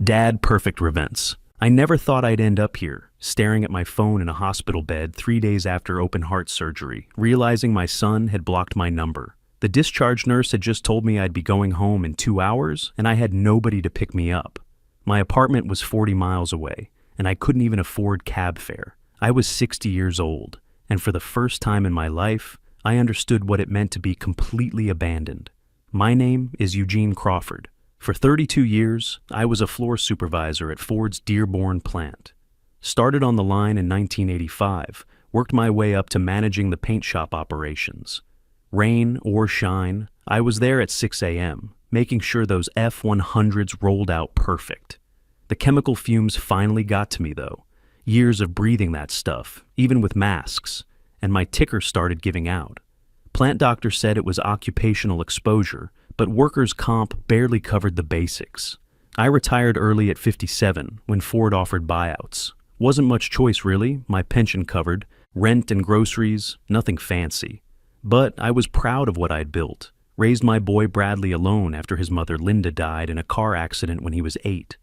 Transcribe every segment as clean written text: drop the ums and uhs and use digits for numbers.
Dadperfectrevenge. I never thought I'd end up here, staring at my phone in a hospital bed 3 days after open heart surgery, realizing my son had blocked my number. The discharge nurse had just told me I'd be going home in 2 hours, and I had nobody to pick me up. My apartment was 40 miles away, and I couldn't even afford cab fare. I was 60 years old, and for the first time in my life, I understood what it meant to be completely abandoned. My name is Eugene Crawford. For 32 years, I was a floor supervisor at Ford's Dearborn plant. Started on the line in 1985, worked my way up to managing the paint shop operations. Rain or shine, I was there at 6 a.m., making sure those F-100s rolled out perfect. The chemical fumes finally got to me, though. Years of breathing that stuff, even with masks, and my ticker started giving out. Plant doctor said it was occupational exposure, but workers' comp barely covered the basics. I retired early at 57 when Ford offered buyouts. Wasn't much choice really, my pension covered, rent and groceries, nothing fancy. But I was proud of what I'd built. Raised my boy Bradley alone after his mother Linda died in a car accident when he was 8.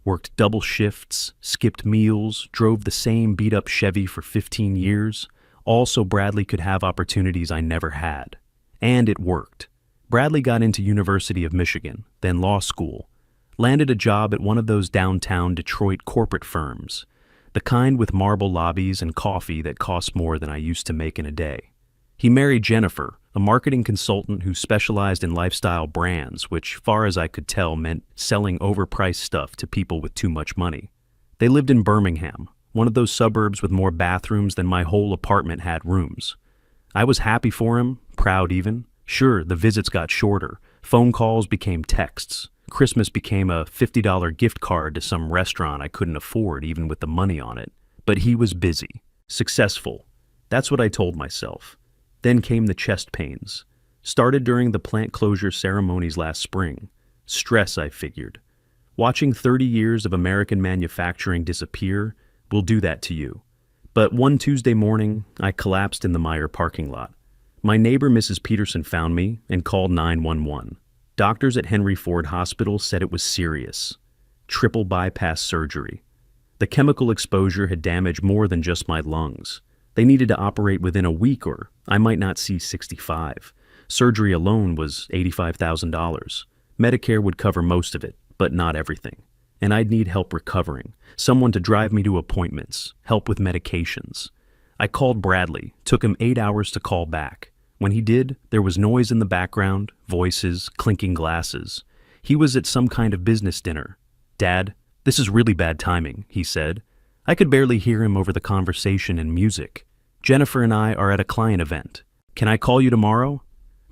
Worked double shifts, skipped meals, drove the same beat-up Chevy for 15 years, all so Bradley could have opportunities I never had. And it worked. Bradley got into University of Michigan, then law school, landed a job at one of those downtown Detroit corporate firms, the kind with marble lobbies and coffee that cost more than I used to make in a day. He married Jennifer, a marketing consultant who specialized in lifestyle brands, which, far as I could tell, meant selling overpriced stuff to people with too much money. They lived in Birmingham, one of those suburbs with more bathrooms than my whole apartment had rooms. I was happy for him, proud even. Sure, the visits got shorter, phone calls became texts, Christmas became a $50 gift card to some restaurant I couldn't afford even with the money on it. But he was busy, successful. That's what I told myself. Then came the chest pains. Started during the plant closure ceremonies last spring. Stress, I figured. Watching 30 years of American manufacturing disappear will do that to you. But one Tuesday morning, I collapsed in the Meijer parking lot. My neighbor, Mrs. Peterson, found me and called 911. Doctors at Henry Ford Hospital said it was serious. Triple bypass surgery. The chemical exposure had damaged more than just my lungs. They needed to operate within a week or I might not see 65. Surgery alone was $85,000. Medicare would cover most of it, but not everything. And I'd need help recovering, someone to drive me to appointments, help with medications. I called Bradley, took him 8 hours to call back. When he did, there was noise in the background, voices, clinking glasses. He was at some kind of business dinner. "Dad, this is really bad timing," he said. I could barely hear him over the conversation and music. "Jennifer and I are at a client event. Can I call you tomorrow?"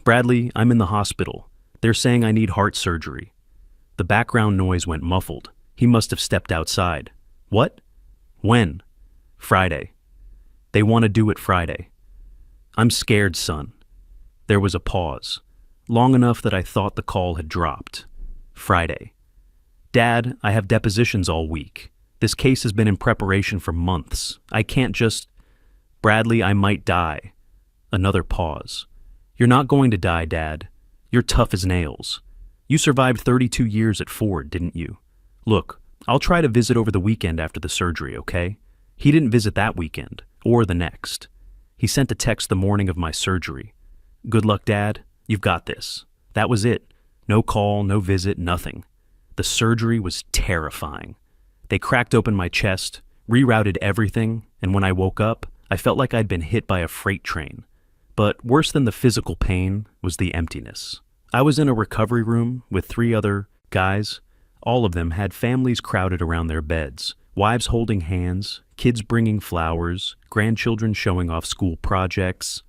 "Bradley, I'm in the hospital. They're saying I need heart surgery." The background noise went muffled. He must have stepped outside. "What? When?" "Friday. They want to do it Friday." "I'm scared, son." There was a pause, long enough that I thought the call had dropped. "Friday. Dad, I have depositions all week. This case has been in preparation for months. I can't just... Bradley, I might die." Another pause. "You're not going to die, Dad. You're tough as nails. You survived 32 years at Ford, didn't you? Look, I'll try to visit over the weekend after the surgery, okay?" He didn't visit that weekend, or the next. He sent a text the morning of my surgery. "Good luck, Dad. You've got this." That was it. No call, no visit, nothing. The surgery was terrifying. They cracked open my chest, rerouted everything, and when I woke up, I felt like I'd been hit by a freight train. But worse than the physical pain was the emptiness. I was in a recovery room with 3 other guys. All of them had families crowded around their beds, wives holding hands, kids bringing flowers, grandchildren showing off school projects.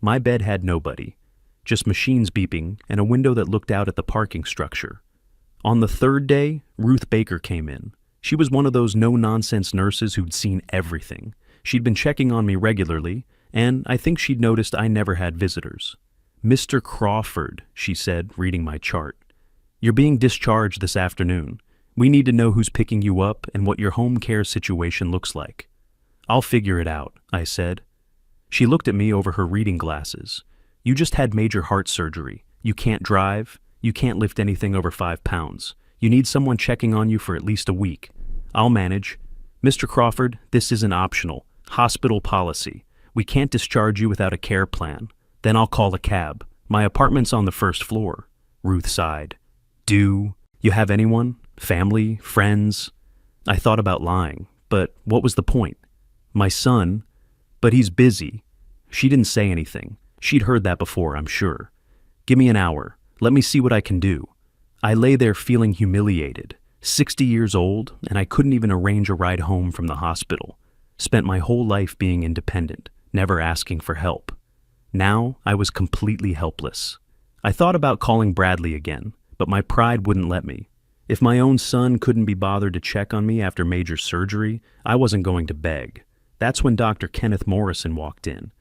My bed had nobody, just machines beeping and a window that looked out at the parking structure. On the 3rd day, Ruth Baker came in. She was one of those no-nonsense nurses who'd seen everything. She'd been checking on me regularly, and I think she'd noticed I never had visitors. "Mr. Crawford," she said, reading my chart. "You're being discharged this afternoon. We need to know who's picking you up and what your home care situation looks like." "I'll figure it out," I said. She looked at me over her reading glasses. "You just had major heart surgery. You can't drive. You can't lift anything over 5 pounds. You need someone checking on you for at least a week. I'll manage. Mr. Crawford, this isn't optional. Hospital policy. We can't discharge you without a care plan. Then I'll call a cab. My apartment's on the first floor. Ruth sighed. Do you have anyone? Family? Friends? I thought about lying, but what was the point? My son, but he's busy. She didn't say anything. She'd heard that before, I'm sure. Give me an hour. Let me see what I can do. I lay there feeling humiliated. 60 years old, and I couldn't even arrange a ride home from the hospital. Spent my whole life being independent, never asking for help. Now I was completely helpless. I thought about calling Bradley again, but my pride wouldn't let me. If my own son couldn't be bothered to check on me after major surgery, I wasn't going to beg. That's when Dr. Kenneth Morrison walked in.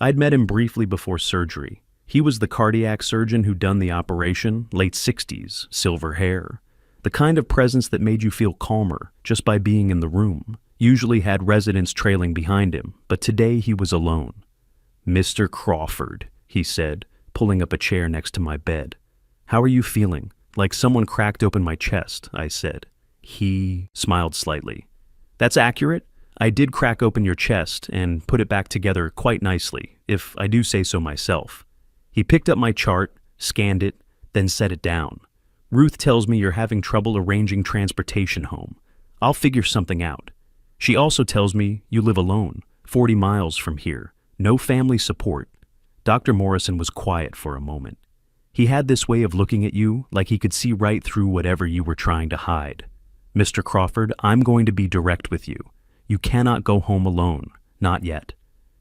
I'd met him briefly before surgery. He was the cardiac surgeon who'd done the operation, late 60s, silver hair. The kind of presence that made you feel calmer just by being in the room. Usually had residents trailing behind him, but today he was alone. "Mr. Crawford," he said, pulling up a chair next to my bed. "How are you feeling?" "Like someone cracked open my chest," I said. He smiled slightly. "That's accurate. I did crack open your chest and put it back together quite nicely, if I do say so myself." He picked up my chart, scanned it, then set it down. "Ruth tells me you're having trouble arranging transportation home. I'll figure something out. She also tells me you live alone, 40 miles from here, no family support." Dr. Morrison was quiet for a moment. He had this way of looking at you like he could see right through whatever you were trying to hide. "Mr. Crawford, I'm going to be direct with you. You cannot go home alone, not yet.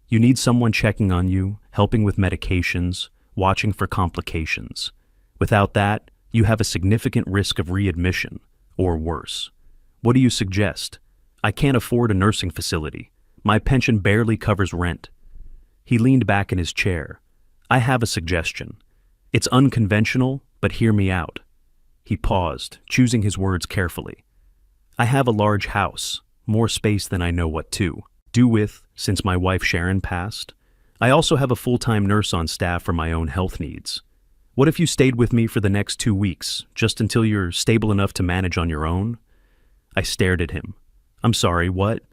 You need someone checking on you, helping with medications, watching for complications. Without that, you have a significant risk of readmission, or worse. What do you suggest? I can't afford a nursing facility. My pension barely covers rent." He leaned back in his chair. "I have a suggestion. It's unconventional, but hear me out." He paused, choosing his words carefully. "I have a large house, more space than I know what to do with since my wife Sharon passed. I also have a full-time nurse on staff for my own health needs. What if you stayed with me for the next 2 weeks, just until you're stable enough to manage on your own?" I stared at him. "I'm sorry, what?"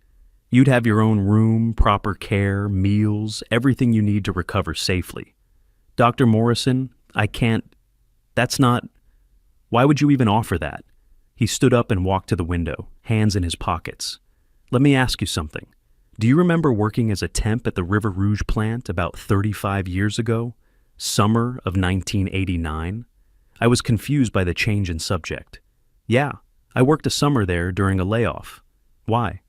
"You'd have your own room, proper care, meals, everything you need to recover safely." "Dr. Morrison, I can't. That's not. Why would you even offer that?" He stood up and walked to the window, hands in his pockets. "Let me ask you something. Do you remember working as a temp at the River Rouge plant about 35 years ago? Summer of 1989? I was confused by the change in subject. "Yeah, I worked a summer there during a layoff." "Why?"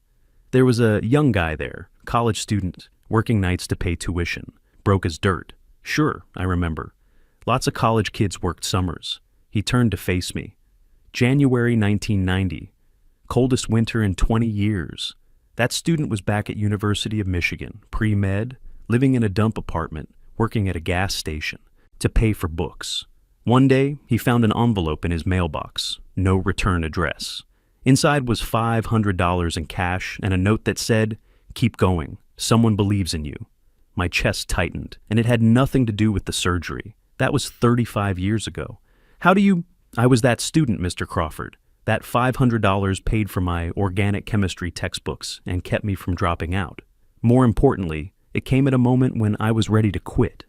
"There was a young guy there, college student, working nights to pay tuition. Broke as dirt." "Sure, I remember. Lots of college kids worked summers." He turned to face me. "January 1990. Coldest winter in 20 years. That student was back at University of Michigan, pre-med, living in a dump apartment, working at a gas station, to pay for books. One day, he found an envelope in his mailbox, no return address. Inside was $500 in cash and a note that said, 'Keep going. Someone believes in you.' My chest tightened, and it had nothing to do with the surgery. That was 35 years ago. How do you... I was that student, Mr. Crawford. That $500 paid for my organic chemistry textbooks and kept me from dropping out. More importantly, it came at a moment when I was ready to quit.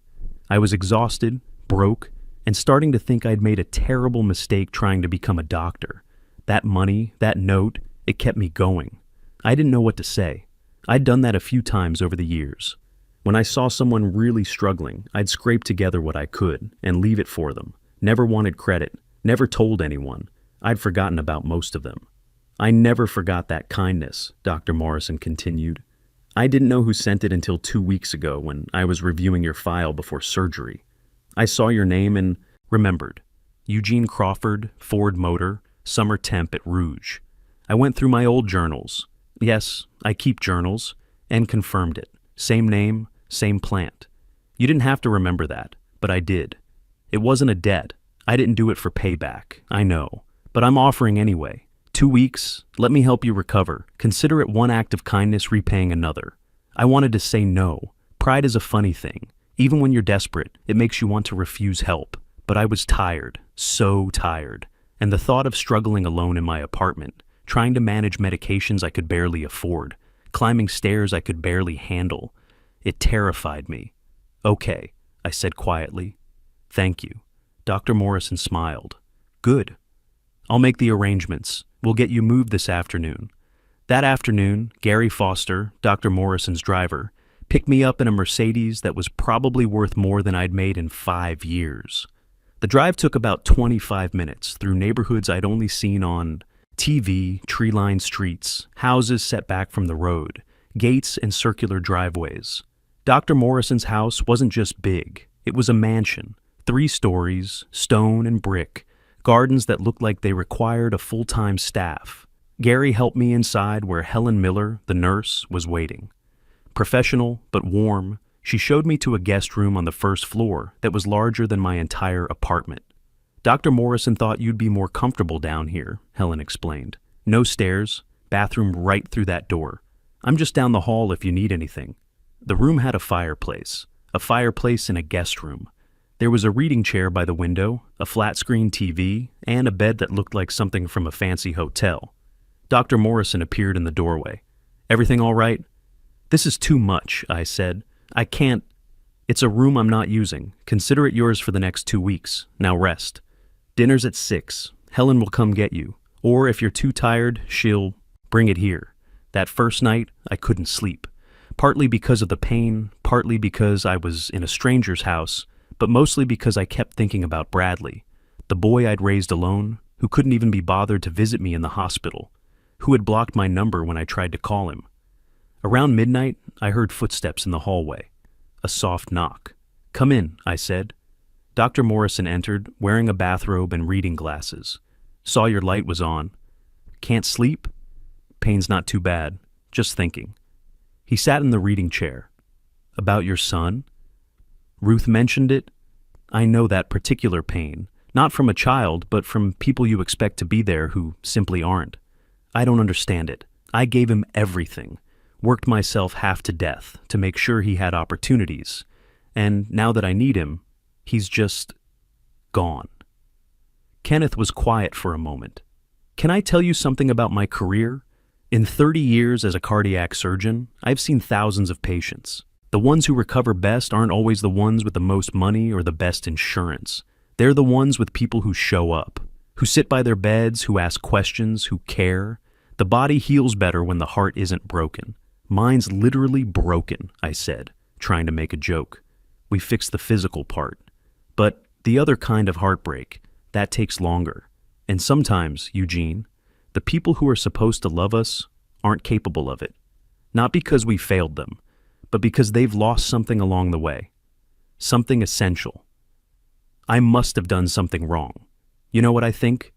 I was exhausted, broke, and starting to think I'd made a terrible mistake trying to become a doctor. That money, that note, it kept me going. I didn't know what to say. I'd done that a few times over the years. When I saw someone really struggling, I'd scrape together what I could and leave it for them. Never wanted credit, never told anyone. I'd forgotten about most of them. "I never forgot that kindness," Dr. Morrison continued. "I didn't know who sent it until 2 weeks ago when I was reviewing your file before surgery. I saw your name and remembered. Eugene Crawford, Ford Motor, summer temp at Rouge. I went through my old journals. Yes, I keep journals, and confirmed it. Same name, same plant. You didn't have to remember that, but I did. It wasn't a debt. I didn't do it for payback, I know. But I'm offering anyway. 2 weeks, let me help you recover. Consider it one act of kindness repaying another." I wanted to say no. Pride is a funny thing. Even when you're desperate, it makes you want to refuse help. But I was tired, so tired. And the thought of struggling alone in my apartment, trying to manage medications I could barely afford, climbing stairs I could barely handle, it terrified me. "Okay," I said quietly. "Thank you." Dr. Morrison smiled. "Good. I'll make the arrangements. We'll get you moved this afternoon." That afternoon, Gary Foster, Dr. Morrison's driver, picked me up in a Mercedes that was probably worth more than I'd made in 5 years. The drive took about 25 minutes through neighborhoods I'd only seen on TV, tree-lined streets, houses set back from the road, gates and circular driveways. Dr. Morrison's house wasn't just big. It was a mansion, 3 stories, stone and brick, gardens that looked like they required a full-time staff. Gary helped me inside where Helen Miller, the nurse, was waiting. Professional, but warm, she showed me to a guest room on the first floor that was larger than my entire apartment. "Dr. Morrison thought you'd be more comfortable down here," Helen explained. "No stairs, bathroom right through that door. I'm just down the hall if you need anything." The room had a fireplace in a guest room. There was a reading chair by the window, a flat-screen TV, and a bed that looked like something from a fancy hotel. Dr. Morrison appeared in the doorway. "Everything all right?" "This is too much," I said. "I can't. It's a room I'm not using. Consider it yours for the next 2 weeks. Now rest. Dinner's at 6. Helen will come get you. Or if you're too tired, she'll bring it here." That first night, I couldn't sleep. Partly because of the pain, partly because I was in a stranger's house, but mostly because I kept thinking about Bradley, the boy I'd raised alone, who couldn't even be bothered to visit me in the hospital, who had blocked my number when I tried to call him. Around midnight, I heard footsteps in the hallway. A soft knock. "Come in," I said. Dr. Morrison entered, wearing a bathrobe and reading glasses. "Saw your light was on." "Can't sleep?" "Pain's not too bad. Just thinking." He sat in the reading chair. "About your son?" "Ruth mentioned it. I know that particular pain, not from a child, but from people you expect to be there who simply aren't. I don't understand it. I gave him everything, worked myself half to death to make sure he had opportunities, and now that I need him, he's just gone." Kenneth was quiet for a moment. "Can I tell you something about my career? In 30 years as a cardiac surgeon, I've seen thousands of patients. The ones who recover best aren't always the ones with the most money or the best insurance. They're the ones with people who show up, who sit by their beds, who ask questions, who care. The body heals better when the heart isn't broken. Mine's literally broken," I said, trying to make a joke. "We fixed the physical part. But the other kind of heartbreak, that takes longer. And sometimes, Eugene, the people who are supposed to love us aren't capable of it. Not because we failed them, but because they've lost something along the way. Something essential. I must have done something wrong. You know what I think?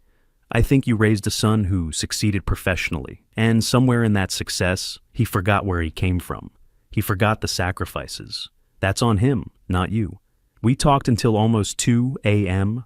I think you raised a son who succeeded professionally, and somewhere in that success, he forgot where he came from. He forgot the sacrifices. That's on him, not you." We talked until almost 2 a.m.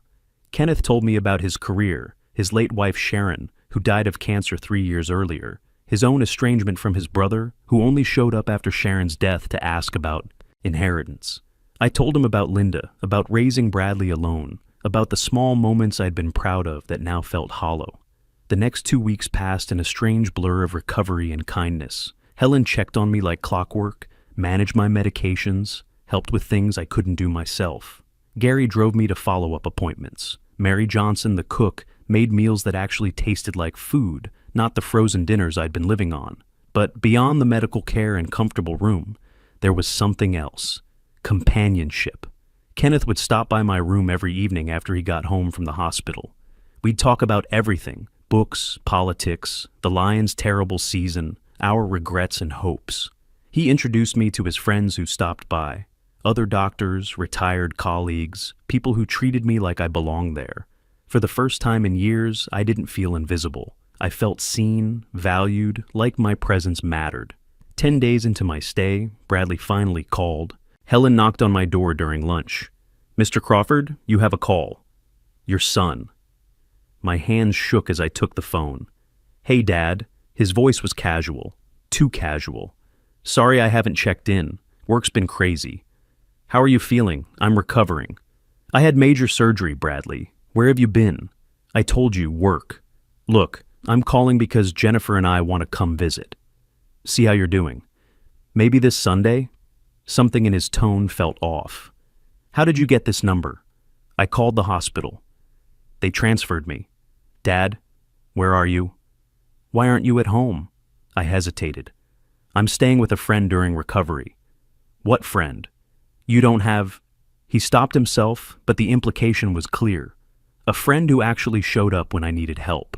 Kenneth told me about his career, his late wife Sharon, who died of cancer 3 years earlier, his own estrangement from his brother, who only showed up after Sharon's death to ask about inheritance. I told him about Linda, about raising Bradley alone, about the small moments I'd been proud of that now felt hollow. The next 2 weeks passed in a strange blur of recovery and kindness. Helen checked on me like clockwork, managed my medications, helped with things I couldn't do myself. Gary drove me to follow-up appointments. Mary Johnson, the cook, made meals that actually tasted like food, not the frozen dinners I'd been living on. But beyond the medical care and comfortable room, there was something else. Companionship. Kenneth would stop by my room every evening after he got home from the hospital. We'd talk about everything: books, politics, the Lions' terrible season, our regrets and hopes. He introduced me to his friends who stopped by. Other doctors, retired colleagues, people who treated me like I belonged there. For the first time in years, I didn't feel invisible. I felt seen, valued, like my presence mattered. 10 days into my stay, Bradley finally called. Helen knocked on my door during lunch. "Mr. Crawford, you have a call. Your son." My hands shook as I took the phone. "Hey, Dad." His voice was casual. Too casual. "Sorry I haven't checked in. Work's been crazy. How are you feeling? I'm recovering." "I had major surgery, Bradley. Where have you been?" I told you, work. Look, I'm calling because Jennifer and I want to come visit. See how you're doing. Maybe this Sunday? Something in his tone felt off. How did you get this number? I called the hospital. They transferred me. Dad, where are you? Why aren't you at home? I hesitated. I'm staying with a friend during recovery. What friend? You don't have... He stopped himself, but the implication was clear. A friend who actually showed up when I needed help.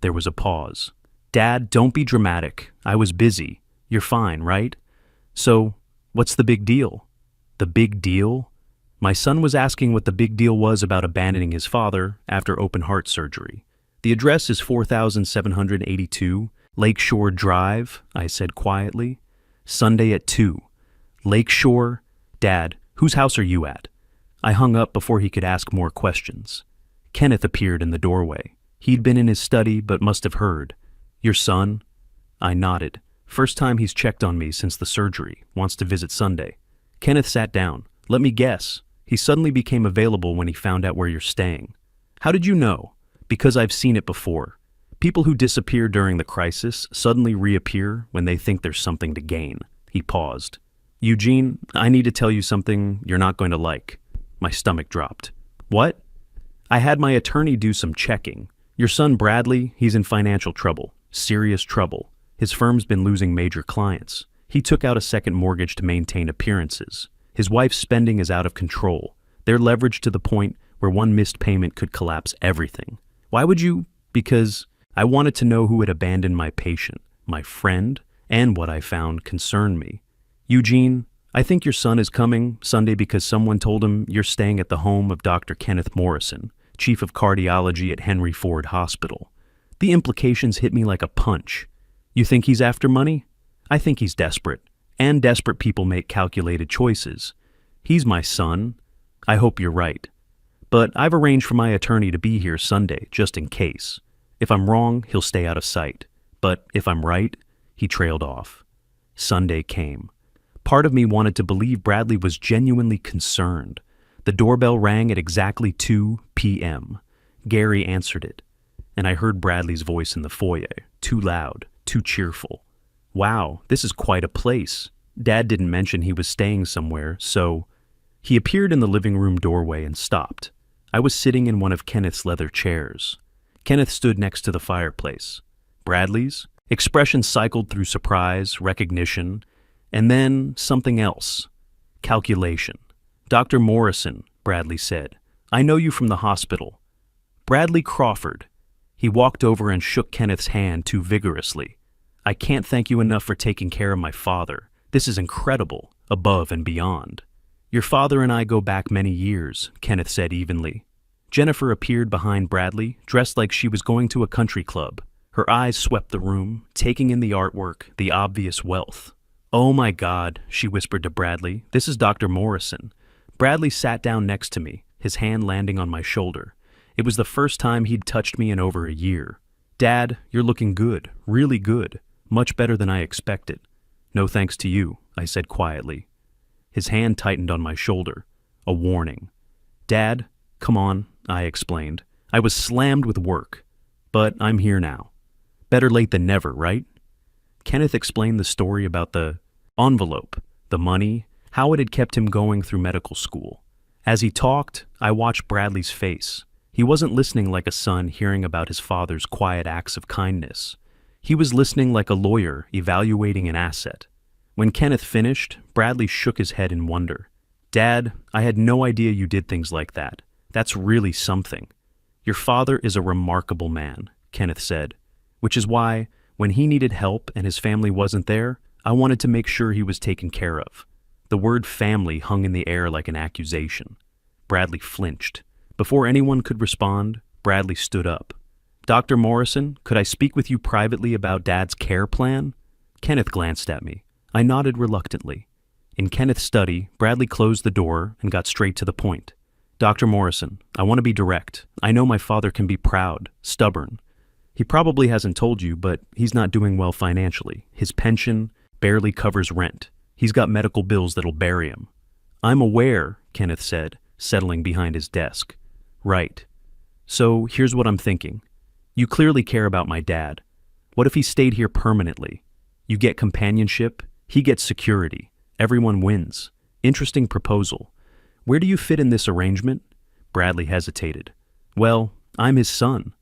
There was a pause. Dad, don't be dramatic. I was busy. You're fine, right? So, what's the big deal? The big deal? My son was asking what the big deal was about abandoning his father after open heart surgery. The address is 4782 Lakeshore Drive, I said quietly. Sunday at 2. Lakeshore? Dad, whose house are you at? I hung up before he could ask more questions. Kenneth appeared in the doorway. He'd been in his study but must have heard. Your son? I nodded. First time he's checked on me since the surgery. Wants to visit Sunday. Kenneth sat down. Let me guess. He suddenly became available when he found out where you're staying. How did you know? Because I've seen it before. People who disappear during the crisis suddenly reappear when they think there's something to gain. He paused. Eugene, I need to tell you something you're not going to like. My stomach dropped. What? I had my attorney do some checking. Your son Bradley, he's in financial trouble. Serious trouble. His firm's been losing major clients. He took out a second mortgage to maintain appearances. His wife's spending is out of control. They're leveraged to the point where one missed payment could collapse everything. Why would you? Because I wanted to know who had abandoned my patient, my friend, and what I found concerned me. Eugene, I think your son is coming Sunday because someone told him you're staying at the home of Dr. Kenneth Morrison, chief of cardiology at Henry Ford Hospital. The implications hit me like a punch. You think he's after money? I think he's desperate. And desperate people make calculated choices. He's my son. I hope you're right. But I've arranged for my attorney to be here Sunday, just in case. If I'm wrong, he'll stay out of sight. But if I'm right, he trailed off. Sunday came. Part of me wanted to believe Bradley was genuinely concerned. The doorbell rang at exactly 2 p.m. Gary answered it, and I heard Bradley's voice in the foyer, too loud, too cheerful. Wow, this is quite a place. Dad didn't mention he was staying somewhere, so... He appeared in the living room doorway and stopped. I was sitting in one of Kenneth's leather chairs. Kenneth stood next to the fireplace. Bradley's? Expression cycled through surprise, recognition, and then something else. Calculation. Dr. Morrison, Bradley said. I know you from the hospital. Bradley Crawford. He walked over and shook Kenneth's hand too vigorously. I can't thank you enough for taking care of my father. This is incredible, above and beyond. Your father and I go back many years, Kenneth said evenly. Jennifer appeared behind Bradley, dressed like she was going to a country club. Her eyes swept the room, taking in the artwork, the obvious wealth. Oh my God, she whispered to Bradley. This is Dr. Morrison. Bradley sat down next to me, his hand landing on my shoulder. It was the first time he'd touched me in over a year. Dad, you're looking good, really good. Much better than I expected. No thanks to you, I said quietly. His hand tightened on my shoulder, a warning. Dad, come on, I explained. I was slammed with work, but I'm here now. Better late than never, right? Kenneth explained the story about the envelope, the money, how it had kept him going through medical school. As he talked, I watched Bradley's face. He wasn't listening like a son hearing about his father's quiet acts of kindness. He was listening like a lawyer evaluating an asset. When Kenneth finished, Bradley shook his head in wonder. Dad, I had no idea you did things like that. That's really something. Your father is a remarkable man, Kenneth said, which is why, when he needed help and his family wasn't there, I wanted to make sure he was taken care of. The word family hung in the air like an accusation. Bradley flinched. Before anyone could respond, Bradley stood up. Dr. Morrison, could I speak with you privately about Dad's care plan? Kenneth glanced at me. I nodded reluctantly. In Kenneth's study, Bradley closed the door and got straight to the point. Dr. Morrison, I want to be direct. I know my father can be proud, stubborn. He probably hasn't told you, but he's not doing well financially. His pension barely covers rent. He's got medical bills that'll bury him. I'm aware, Kenneth said, settling behind his desk. Right. So here's what I'm thinking. You clearly care about my dad. What if he stayed here permanently? You get companionship, he gets security. Everyone wins. Interesting proposal. Where do you fit in this arrangement? Bradley hesitated. Well, I'm his son.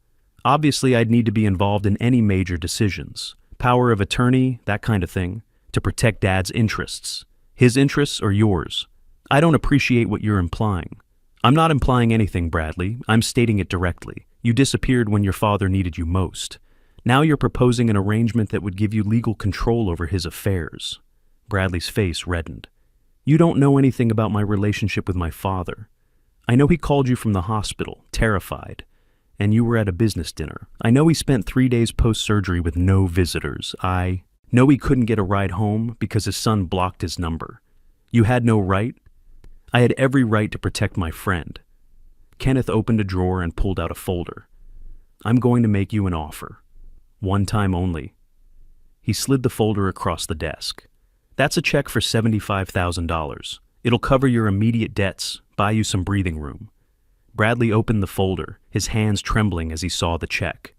Obviously, I'd need to be involved in any major decisions. Power of attorney, that kind of thing, to protect Dad's interests. His interests or yours? I don't appreciate what you're implying. I'm not implying anything, Bradley. I'm stating it directly. You disappeared when your father needed you most. Now you're proposing an arrangement that would give you legal control over his affairs. Bradley's face reddened. You don't know anything about my relationship with my father. I know he called you from the hospital, terrified, and you were at a business dinner. I know he spent 3 days post-surgery with no visitors. I know he couldn't get a ride home because his son blocked his number. You had no right? I had every right to protect my friend. Kenneth opened a drawer and pulled out a folder. I'm going to make you an offer. One time only. He slid the folder across the desk. That's a check for $75,000. It'll cover your immediate debts, buy you some breathing room. Bradley opened the folder, his hands trembling as he saw the check.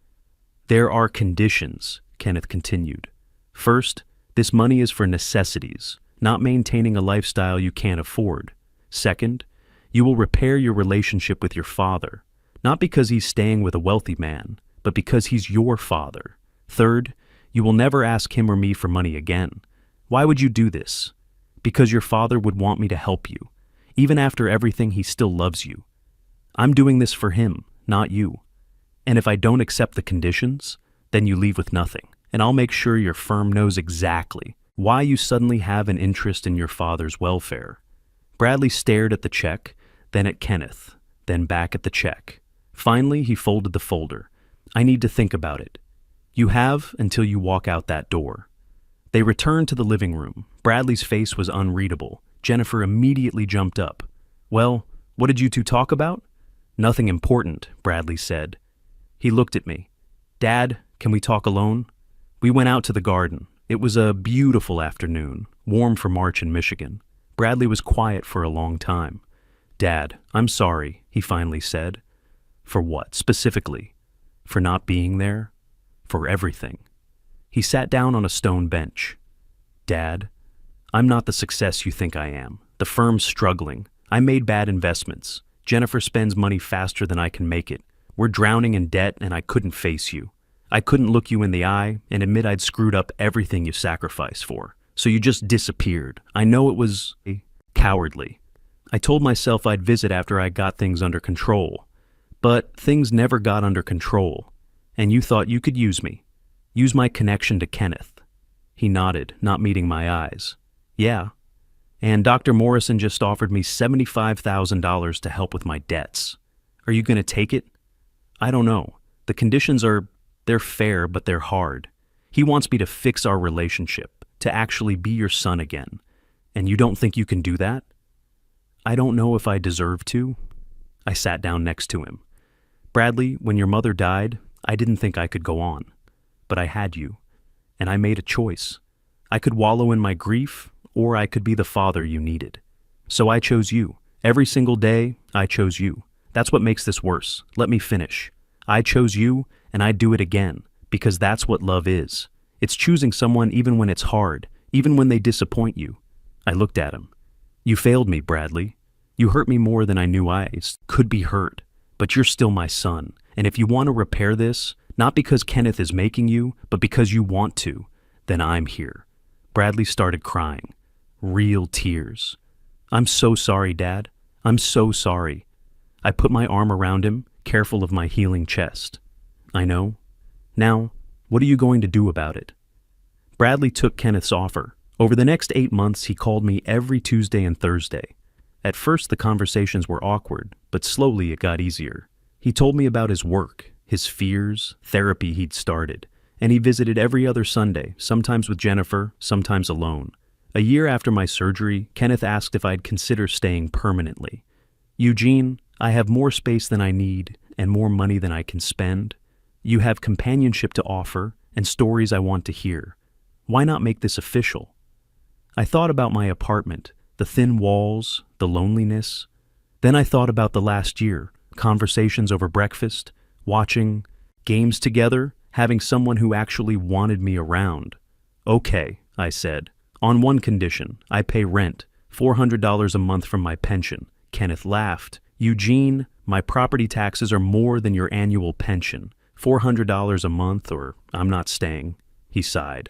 There are conditions, Kenneth continued. First, this money is for necessities, not maintaining a lifestyle you can't afford. Second, you will repair your relationship with your father, not because he's staying with a wealthy man, but because he's your father. Third, you will never ask him or me for money again. Why would you do this? Because your father would want me to help you. Even after everything, he still loves you. I'm doing this for him, not you. And if I don't accept the conditions, then you leave with nothing. And I'll make sure your firm knows exactly why you suddenly have an interest in your father's welfare. Bradley stared at the check, then at Kenneth, then back at the check. Finally, he folded the folder. I need to think about it. You have until you walk out that door. They returned to the living room. Bradley's face was unreadable. Jennifer immediately jumped up. Well, what did you two talk about? Nothing important, Bradley said. He looked at me. Dad, can we talk alone? We went out to the garden. It was a beautiful afternoon, warm for March in Michigan. Bradley was quiet for a long time. Dad, I'm sorry, he finally said. For what, specifically? For not being there? For everything. He sat down on a stone bench. Dad, I'm not the success you think I am. The firm's struggling. I made bad investments. Jennifer spends money faster than I can make it. We're drowning in debt and I couldn't face you. I couldn't look you in the eye and admit I'd screwed up everything you sacrificed for. So you just disappeared. I know it was cowardly. I told myself I'd visit after I got things under control. But things never got under control. And you thought you could use me. Use my connection to Kenneth. He nodded, not meeting my eyes. Yeah. And Dr. Morrison just offered me $75,000 to help with my debts. Are you going to take it? I don't know. The conditions they're fair, but they're hard. He wants me to fix our relationship, to actually be your son again. And you don't think you can do that? I don't know if I deserve to. I sat down next to him. Bradley, when your mother died, I didn't think I could go on. But I had you. And I made a choice. I could wallow in my grief, or I could be the father you needed. So I chose you. Every single day, I chose you. That's what makes this worse. Let me finish. I chose you, and I'd do it again, because that's what love is. It's choosing someone even when it's hard, even when they disappoint you. I looked at him. You failed me, Bradley. You hurt me more than I knew I could be hurt. But you're still my son, and if you want to repair this, not because Kenneth is making you, but because you want to, then I'm here. Bradley started crying. Real tears. I'm so sorry, Dad. I'm so sorry. I put my arm around him, careful of my healing chest. I know. Now, what are you going to do about it? Bradley took Kenneth's offer. Over the next 8 months, he called me every Tuesday and Thursday. At first, the conversations were awkward, but slowly it got easier. He told me about his work, his fears, therapy he'd started, and he visited every other Sunday, sometimes with Jennifer, sometimes alone. A year after my surgery, Kenneth asked if I'd consider staying permanently. Eugene, I have more space than I need and more money than I can spend. You have companionship to offer and stories I want to hear. Why not make this official? I thought about my apartment, the thin walls, the loneliness. Then I thought about the last year, conversations over breakfast, watching games together, having someone who actually wanted me around. Okay, I said. On one condition, I pay rent, $400 a month from my pension. Kenneth laughed. Eugene, my property taxes are more than your annual pension. $400 a month or I'm not staying. He sighed.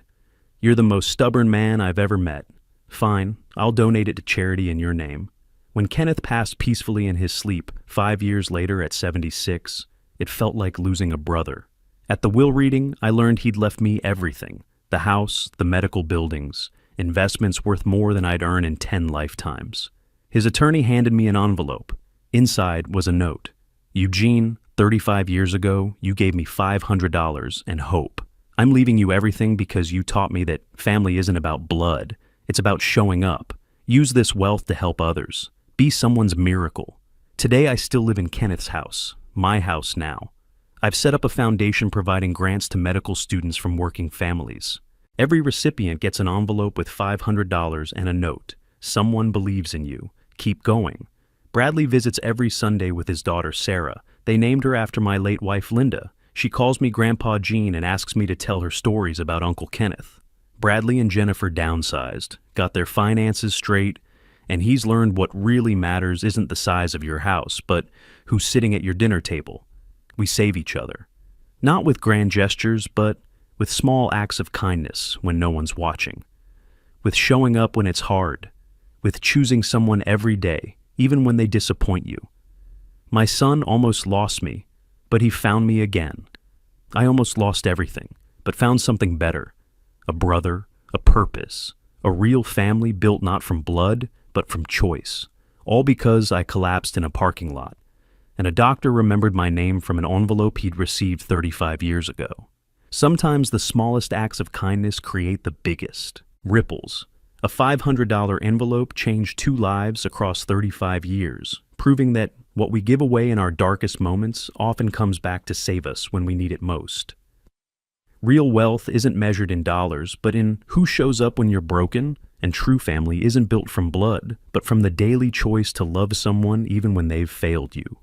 You're the most stubborn man I've ever met. Fine, I'll donate it to charity in your name. When Kenneth passed peacefully in his sleep 5 years later at 76, it felt like losing a brother. At the will reading, I learned he'd left me everything. The house, the medical buildings, investments worth more than I'd earn in 10 lifetimes. His attorney handed me an envelope. Inside was a note. Eugene, 35 years ago, you gave me $500 and hope. I'm leaving you everything because you taught me that family isn't about blood. It's about showing up. Use this wealth to help others. Be someone's miracle. Today I still live in Kenneth's house, my house now. I've set up a foundation providing grants to medical students from working families. Every recipient gets an envelope with $500 and a note. Someone believes in you. Keep going. Bradley visits every Sunday with his daughter Sarah. They named her after my late wife Linda. She calls me Grandpa Gene and asks me to tell her stories about Uncle Kenneth. Bradley and Jennifer downsized, got their finances straight, and he's learned what really matters isn't the size of your house, but who's sitting at your dinner table. We save each other. Not with grand gestures, but with small acts of kindness when no one's watching. With showing up when it's hard. With choosing someone every day, even when they disappoint you. My son almost lost me, but he found me again. I almost lost everything, but found something better. A brother, a purpose, a real family built not from blood, but from choice. All because I collapsed in a parking lot. And a doctor remembered my name from an envelope he'd received 35 years ago. Sometimes the smallest acts of kindness create the biggest ripples. A $500 envelope changed 2 lives across 35 years, proving that what we give away in our darkest moments often comes back to save us when we need it most. Real wealth isn't measured in dollars, but in who shows up when you're broken, and true family isn't built from blood, but from the daily choice to love someone even when they've failed you.